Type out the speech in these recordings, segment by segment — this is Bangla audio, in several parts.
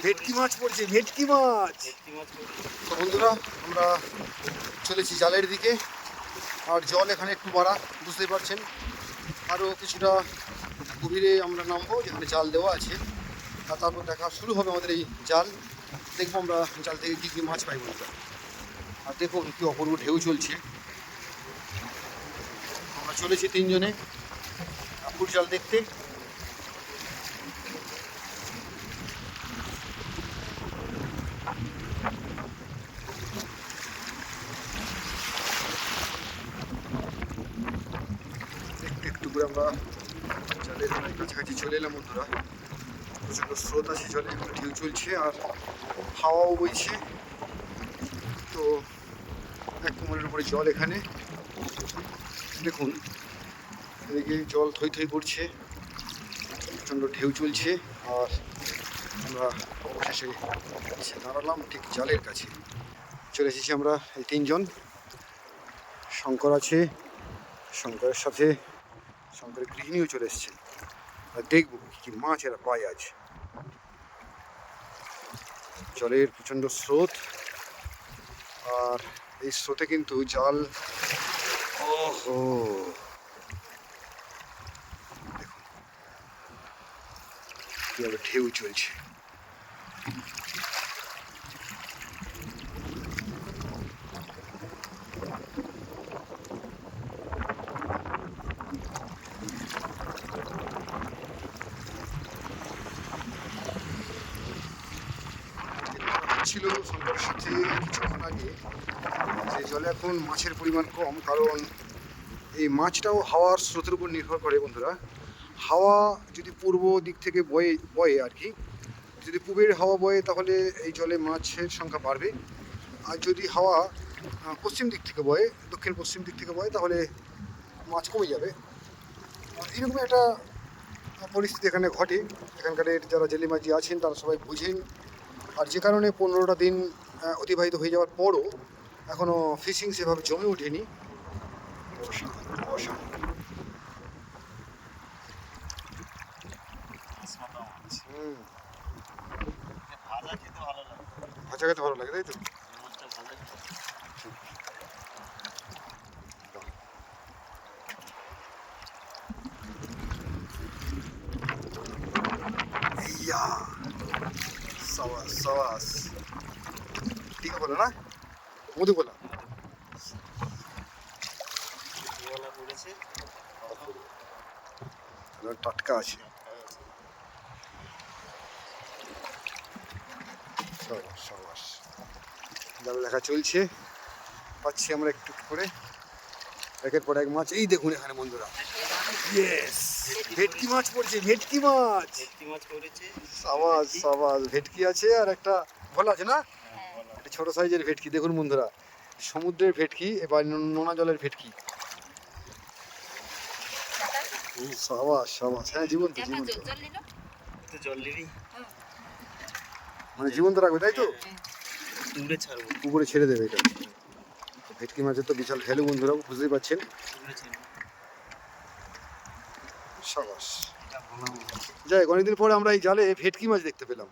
ভেটকি মাছ পড়ছে, ভেটকি মাছ। তো বন্ধুরা আমরা চলেছি জালের দিকে, আর জল এখানে একটু বাড়া, বুঝতেই পারছেন। আরও কিছুটা গভীরে আমরা নামবো যেখানে জাল দেওয়া আছে, আর তারপর দেখা শুরু হবে আমাদের এই জাল। দেখবো আমরা জাল থেকে কী কী মাছ পাই বন্ধুরা। আর দেখুন কি অপূর্ব ঢেউ চলছে। আমরা চলেছি তিনজনে আপুর জাল দেখতে। একটু করে আমরা জালের কাছাকাছি চলে এলাম বন্ধুরা। প্রচণ্ড স্রোত আছে জলে, ঢেউ চলছে আর হাওয়াও বইছে। তো এক কোমরের উপরে জল এখানে দেখুন, এদিকে জল থই থই করছে, প্রচণ্ড ঢেউ চলছে। আর আমরা অবশেষে এসে দাঁড়ালাম ঠিক জালের কাছে। চলে এসেছি আমরা এই তিনজন। শঙ্কর আছে, শঙ্করের সাথে শঙ্করের গৃহিণীও চলে এসছে। আর দেখবো কি মাছ এরা পায় আজ। জলের প্রচণ্ড স্রোত, আর এই স্রোতে কিন্তু জাল ও দেখুন কীভাবে ঢেউ চলছে। ছিল শঙ্করের সাথে কিছুক্ষণ আগে যে জলে এখন মাছের পরিমাণ কম, কারণ এই মাছটাও হাওয়ার স্রোতের উপর নির্ভর করে বন্ধুরা। হাওয়া যদি পূর্ব দিক থেকে বয়ে আর কি, যদি পূবের হাওয়া বয়ে তাহলে এই জলে মাছের সংখ্যা বাড়বে। আর যদি হাওয়া পশ্চিম দিক থেকে বয়ে, দক্ষিণ পশ্চিম দিক থেকে বয়ে, তাহলে মাছ কমে যাবে। এরকম একটা পরিস্থিতি এখানে ঘটে। এখানকার যারা জেলে মাঝি আছেন তারা সবাই বুঝেন। আর যে কারণে 15টা দিন অতিবাহিত হয়ে যাওয়ার পরও এখনও ফিশিং সেভাবে জমে ওঠেনি। ভাজা খেতে ভালো লাগে, তাই তো? ইয়া সাবাস সাবাস, ঠিক বলো না, মধু বলা টাটকা আছে। সাবাস সাবাস, জাল দেখা চলছে, পাচ্ছি আমরা একটু করে একের পর এক মাছ। এই দেখুন এখানে বন্ধুরা, ইয়েস, ভেটকি মাছ পড়ছে, ভেটকি মাছ। সাবাস সাবাস, ভেটকি আছে আর একটা ভোলা আছে না, একটা ছোট সাইজের ভেটকি। দেখুন বন্ধুরা, সমুদ্রের ভেটকি এবার নোনা জলের ভেটকি। সাবাস সাবাস, হ্যাঁ জীবন্ত জীবন্ত, মানে জীবন্ত রাখবে তাই তো, পুকুরে ছেড়ে দেবে এটা। ভেটকি মাছের তো বিশাল ভ্যালু বন্ধুরা, বুঝতেই পারছেন। সাবাস, যাই অনেকদিন পরে আমরা এই জালে ভেটকি মাছ দেখতে পেলাম।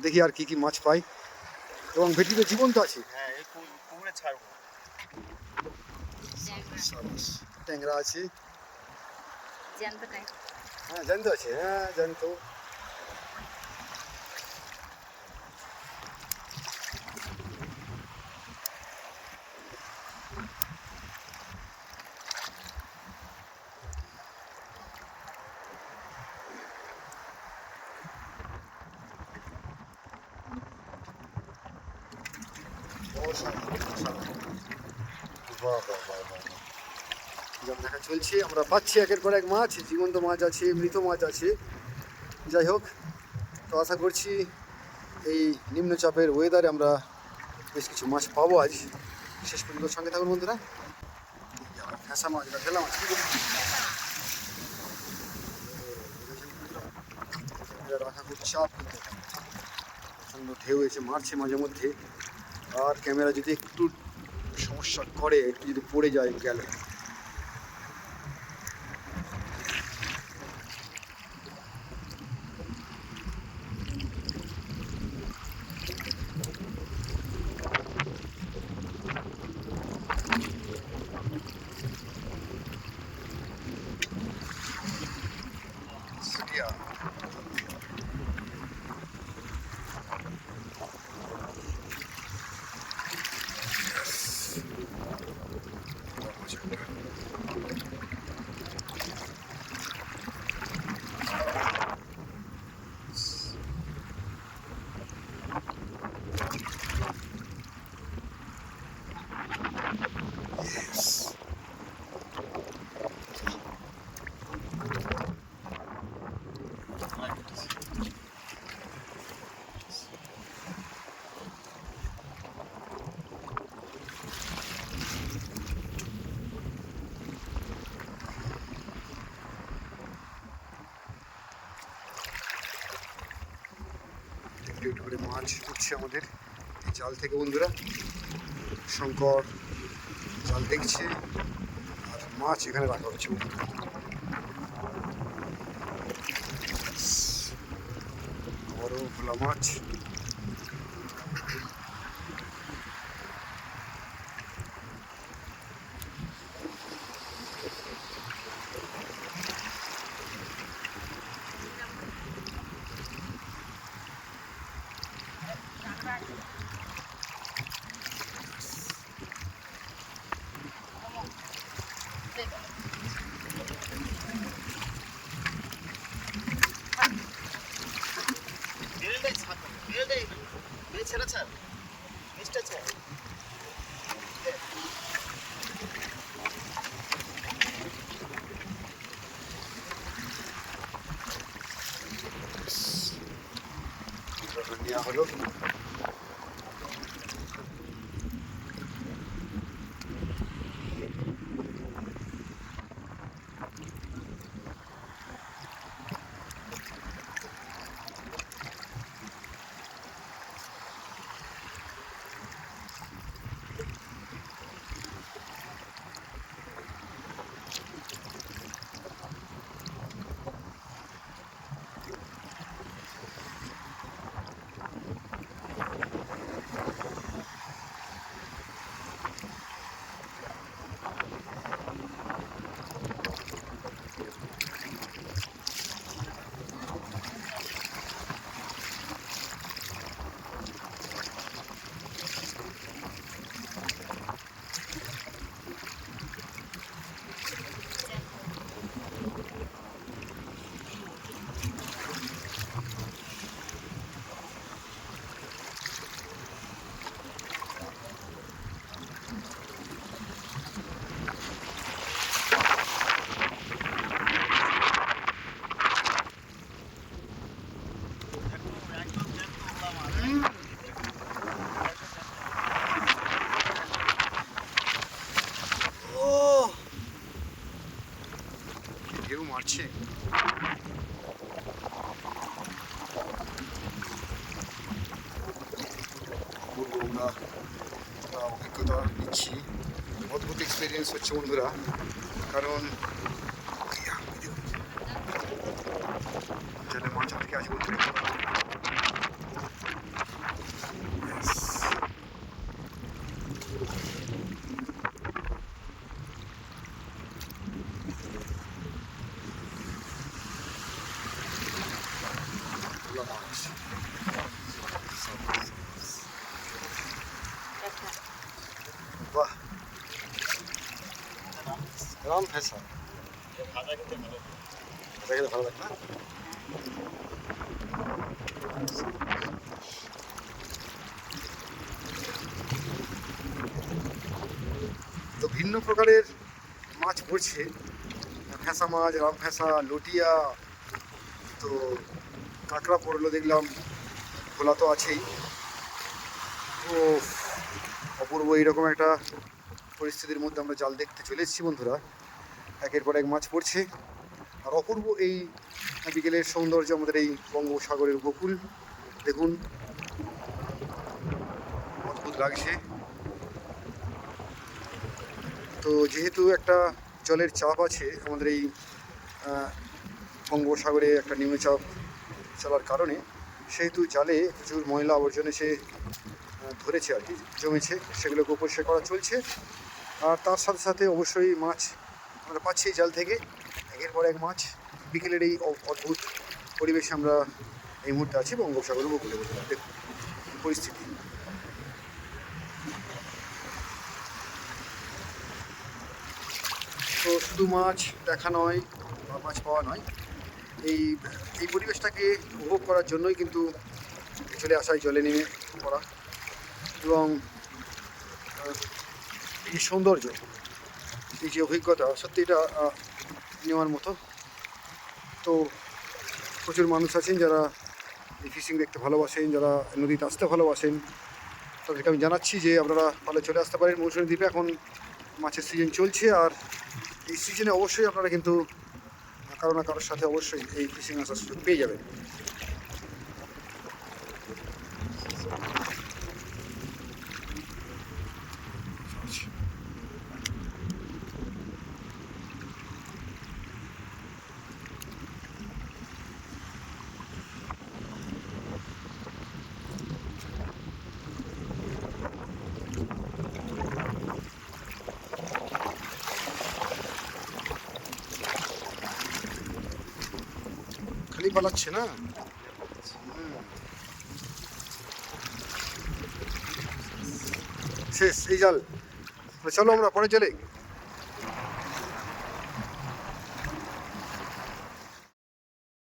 দেখি আর কি কি মাছ পাই, এবং ভেটকি তো জীবন্ত আছে। সাবাস, ট্যাংরা আছে, হ্যাঁ জ্যান্ত আছে, হ্যাঁ জ্যান্ত। দেখা চলছে, আমরা পাচ্ছি একের পর এক মাছ, জীবন্ত মাছ আছে, মৃত মাছ আছে। যাই হোক, তো আশা করছি এই নিম্নচাপের ওয়েদারে আমরা বেশ কিছু মাছ পাবো আজ। শেষ পর্যন্ত সঙ্গে থাকুন বন্ধুরা। ফ্যাঁসা মাছ, ঢেলা মাছ, রাখা খুব চাপ, কিন্তু প্রচণ্ড ঢেউ এসে মারছে মাঝে মধ্যে। আর ক্যামেরা যদি একটু সমস্যা করে, একটু যদি পড়ে যায়, গেল। লুটিয়া। একটু একটু করে মাছ উঠছে আমাদের এই জাল থেকে বন্ধুরা। শঙ্কর জাল দেখছে আর মাছ এখানে রাখা হচ্ছে। বড় ভোলা মাছ। নেওয়া হলো। ঢেউ মারছে। আমরা অভিজ্ঞতা নিচ্ছি, অদ্ভুত এক্সপিরিয়েন্স হচ্ছে বন্ধুরা। কারণ জালে মাছ থেকে আসে বন্ধুরা। বাহ, রাম ফেসা ভাজা খেতে ভালো লাগে না? তো ভিন্ন প্রকারের মাছ পড়ছে, ফেসা মাছ, রাম ফেসা, লটিয়া, তো কাঁকড়া পড়লো দেখলাম, ভোলা তো আছেই। ও অপূর্ব এইরকম একটা পরিস্থিতির মধ্যে আমরা জাল দেখতে চলে এসেছি বন্ধুরা। একের পর এক মাছ পড়ছে আর অপূর্ব এই বিকেলের সৌন্দর্য আমাদের এই বঙ্গোপসাগরের উপকূল। দেখুন, অদ্ভুত লাগছে। তো যেহেতু একটা জলের চাপ আছে আমাদের এই বঙ্গোপসাগরে, একটা নিম্নচাপ চলার কারণে, সেহেতু জালে প্রচুর ময়লা আবর্জনা এসে ধরেছে আর কি, জমেছে, সেগুলোকে পরিষ্কার করা চলছে। আর তার সাথে সাথে অবশ্যই মাছ আমরা পাচ্ছি জাল থেকে, একের পর এক মাছ। বিকেলের এই অদ্ভুত পরিবেশে আমরা এই মুহূর্তে আছি বঙ্গোপসাগর উপকূলে। দেখুন কি পরিস্থিতি। তো শুধু মাছ দেখা নয় বা মাছ পাওয়া নয়, এই এই পরিবেশটাকে উপভোগ করার জন্যই কিন্তু চলে আসা, জলে নেমে পড়া এবং এই যে সৌন্দর্য, এই যে অভিজ্ঞতা, সত্যি এটা নেওয়ার মতো। তো প্রচুর মানুষ আছেন যারা এই ফিশিং দেখতে ভালোবাসেন, যারা নদীতে আসতে ভালোবাসেন, তাদেরকে আমি জানাচ্ছি যে আপনারা তাহলে চলে আসতে পারেন মৌসুমী দ্বীপে। এখন মাছের সিজন চলছে, আর এই সিজনে অবশ্যই আপনারা কিন্তু কারো না কারোর সাথে অবশ্যই এই ফিশিং আসার সুযোগ পেয়ে যাবেন। খালি পালাচ্ছে না। শেষ এই জাল। চলো আমরা পরে চলে